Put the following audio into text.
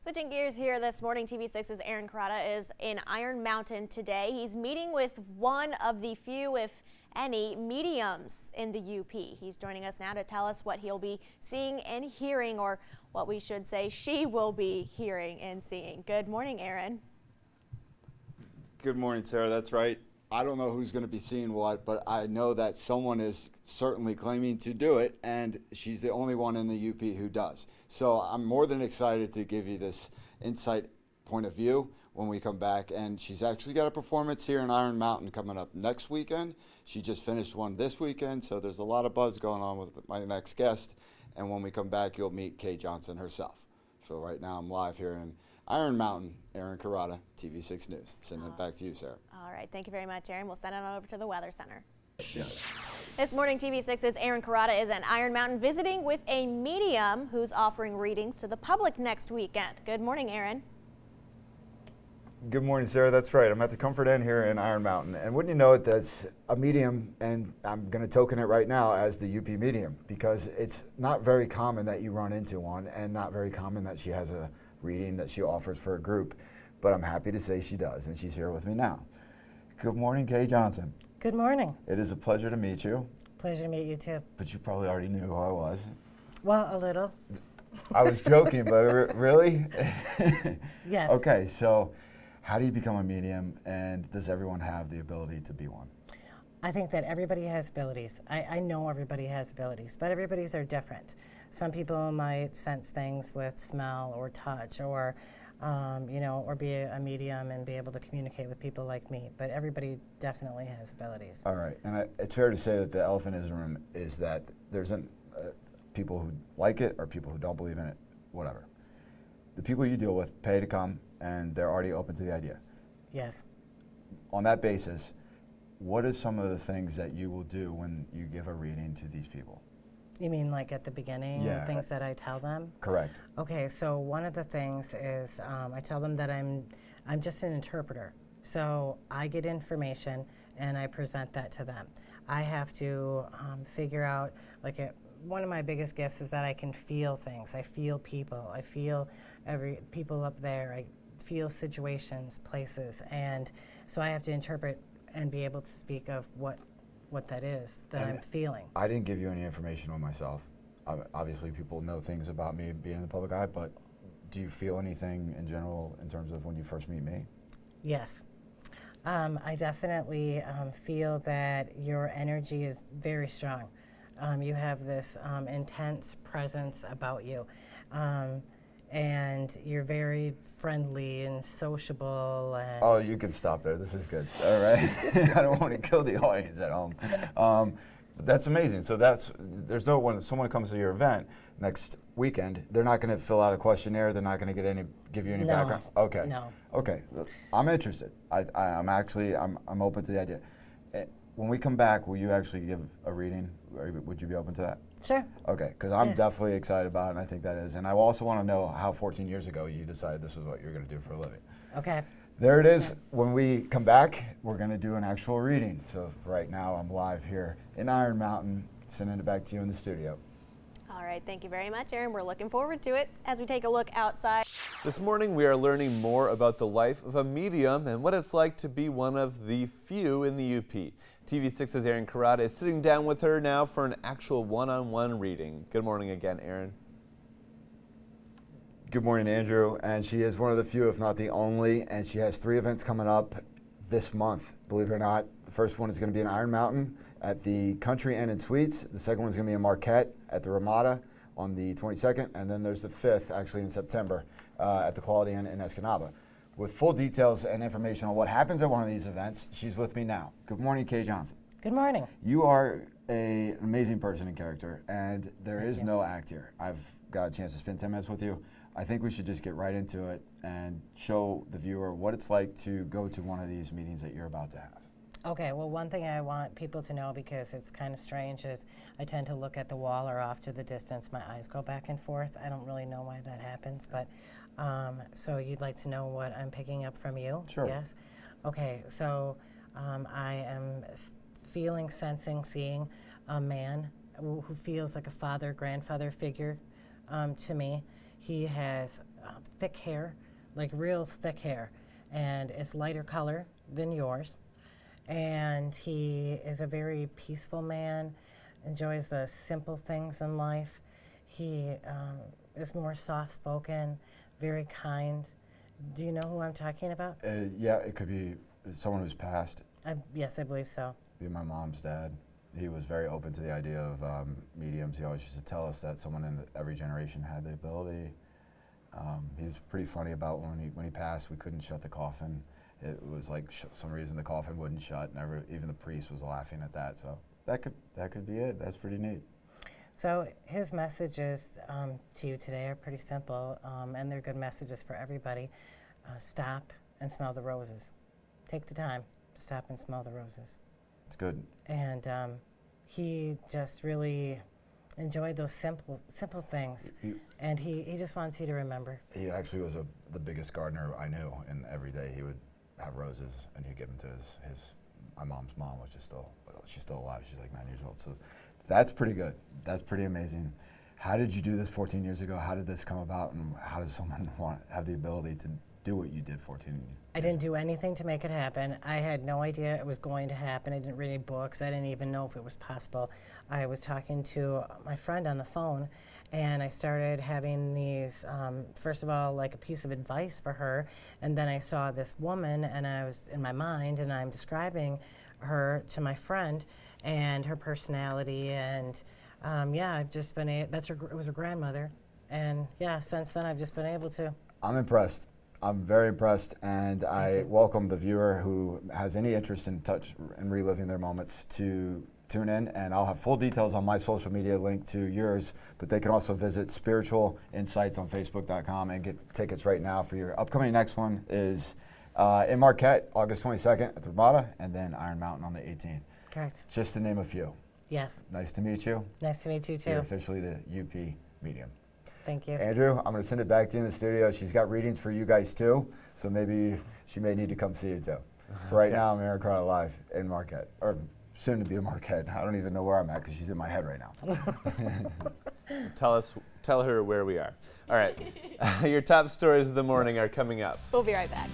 Switching gears here this morning, TV6's Aaron Carrata is in Iron Mountain today. He's meeting with one of the few, if any, mediums in the UP. He's joining us now to tell us what he'll be seeing and hearing, or what we should say she will be hearing and seeing. Good morning, Aaron. Good morning, Sarah. That's right. I don't know who's going to be seeing what, but I know that someone is certainly claiming to do it, and she's the only one in the UP who does. So I'm more than excited to give you this insight point of view when we come back. And she's actually got a performance here in Iron Mountain coming up next weekend. She just finished one this weekend, so there's a lot of buzz going on with my next guest. And when we come back, you'll meet Kay Johnsen herself. So right now I'm live here in Iron Mountain. Aaron Carrata, TV6 News. Sending it back to you, Sarah. All right, thank you very much, Aaron. We'll send it on over to the Weather Center. Yes. This morning, TV6's Aaron Carrata is in Iron Mountain visiting with a medium who's offering readings to the public next weekend. Good morning, Aaron. Good morning, Sarah. That's right. I'm at the Comfort Inn here in Iron Mountain. And wouldn't you know it, that's a medium, and I'm going to token it right now as the UP medium, because it's not very common that you run into one, and not very common that she has a reading that she offers for a group. But I'm happy to say she does, and she's here with me now. Good morning, Kay Johnsen. Good morning. It is a pleasure to meet you. Pleasure to meet you too. But you probably already knew who I was. Well, a little. I was joking, but really? Yes. Okay, so how do you become a medium, and does everyone have the ability to be one? I think that everybody has abilities. I know everybody has abilities, but everybody's are different. Some people might sense things with smell or touch, or or be a medium and be able to communicate with people like me. But everybody definitely has abilities. All right, and it's fair to say that the elephant in the room is that there's people who like it or people who don't believe in it, whatever. The people you deal with pay to come, and they're already open to the idea. Yes. On that basis, what are some of the things that you will do when you give a reading to these people? You mean like at the beginning, Yeah. things that I tell them? Correct. Okay, so one of the things is I tell them that I'm just an interpreter. So I get information and I present that to them. I have to figure out, one of my biggest gifts is that I can feel things. I feel people. I feel people up there. I feel situations, places, and so I have to interpret and be able to speak of what that is that I'm feeling. I didn't give you any information on myself. Obviously, people know things about me being in the public eye, but do you feel anything in general in terms of when you first meet me? Yes. I definitely feel that your energy is very strong. You have this intense presence about you. And you're very friendly and sociable. And Oh, you can stop there. This is good. All right. I don't want to kill the audience at home. But that's amazing. So when someone comes to your event next weekend, they're not going to fill out a questionnaire. They're not going to give you any background. Okay. No. Okay. I'm interested. I'm open to the idea. When we come back, will you actually give a reading? Or would you be open to that? Sure. Okay, because I'm Yes. definitely excited about it, and I think that is. And I also want to know how 14 years ago you decided this was what you're going to do for a living. Okay. There it is. When we come back, we're going to do an actual reading. So right now, I'm live here in Iron Mountain, sending it back to you in the studio. All right, thank you very much, Aaron. We're looking forward to it as we take a look outside. This morning we are learning more about the life of a medium and what it's like to be one of the few in the UP. TV6's Aaron Carrata is sitting down with her now for an actual one-on-one reading. Good morning again, Aaron. Good morning, Andrew. And she is one of the few, if not the only, and she has 3 events coming up this month, believe it or not. The first one is going to be in Iron Mountain at the Country Inn and Suites. The second one is going to be in Marquette at the Ramada on the 22nd. And then there's the 5th, actually in September, at the Quality Inn in Escanaba. With full details and information on what happens at one of these events, she's with me now. Good morning, Kay Johnsen. Good morning. You are an amazing person and character, and there is no act here. I've got a chance to spend 10 minutes with you. I think we should just get right into it and show the viewer what it's like to go to one of these meetings that you're about to have. Okay, well, one thing I want people to know, because it's kind of strange, is I tend to look at the wall or off to the distance. My eyes go back and forth. I don't really know why that happens, but so you'd like to know what I'm picking up from you? Sure. Yes? Okay, so I am feeling, sensing, seeing a man who feels like a father, grandfather figure to me. He has thick hair, like real thick hair, and it's lighter color than yours. And he is a very peaceful man, enjoys the simple things in life. He is more soft-spoken, very kind. Do you know who I'm talking about? Yeah, it could be someone who's passed. Yes, I believe so. Be my mom's dad. He was very open to the idea of mediums. He always used to tell us that someone in every generation had the ability. He was pretty funny about when he passed, we couldn't shut the coffin. It was like some reason the coffin wouldn't shut, and even the priest was laughing at that. So that could be it. That's pretty neat. So his messages to you today are pretty simple, and they're good messages for everybody. Stop and smell the roses. Take the time to stop and smell the roses. It's good. And he just really enjoyed those simple things, and he just wants you to remember. He actually was the biggest gardener I knew, and every day he would have roses, and he'd give them to my mom's mom, which is she's still alive. She's like 9 years old. So that's pretty good. That's pretty amazing. How did you do this 14 years ago? How did this come about, and how does someone have the ability to do what you did 14 years ago? I didn't do anything to make it happen. I had no idea it was going to happen. I didn't read any books. I didn't even know if it was possible. I was talking to my friend on the phone, and I started having these, first of all, like a piece of advice for her, and then I saw this woman, and I was in my mind, and I'm describing her to my friend, and her personality, and yeah, I've just been, it was her grandmother, and yeah, since then I've just been able to. I'm impressed. I'm very impressed, and I welcome the viewer who has any interest in reliving their moments to tune in, and I'll have full details on my social media link to yours, but they can also visit Spiritual Insights on Facebook.com and get tickets right now for your upcoming next one is in Marquette, August 22nd at the Ramada, and then Iron Mountain on the 18th. Correct. Just to name a few. Yes. Nice to meet you. Nice to meet you too. You're officially the UP medium. Thank you. Andrew, I'm going to send it back to you in the studio. She's got readings for you guys too, so maybe she may need to come see you too. So right now, I'm Aaron Carter live in Marquette, or soon to be in Marquette. I don't even know where I'm at because she's in my head right now. Tell her where we are. All right, your top stories of the morning are coming up. We'll be right back.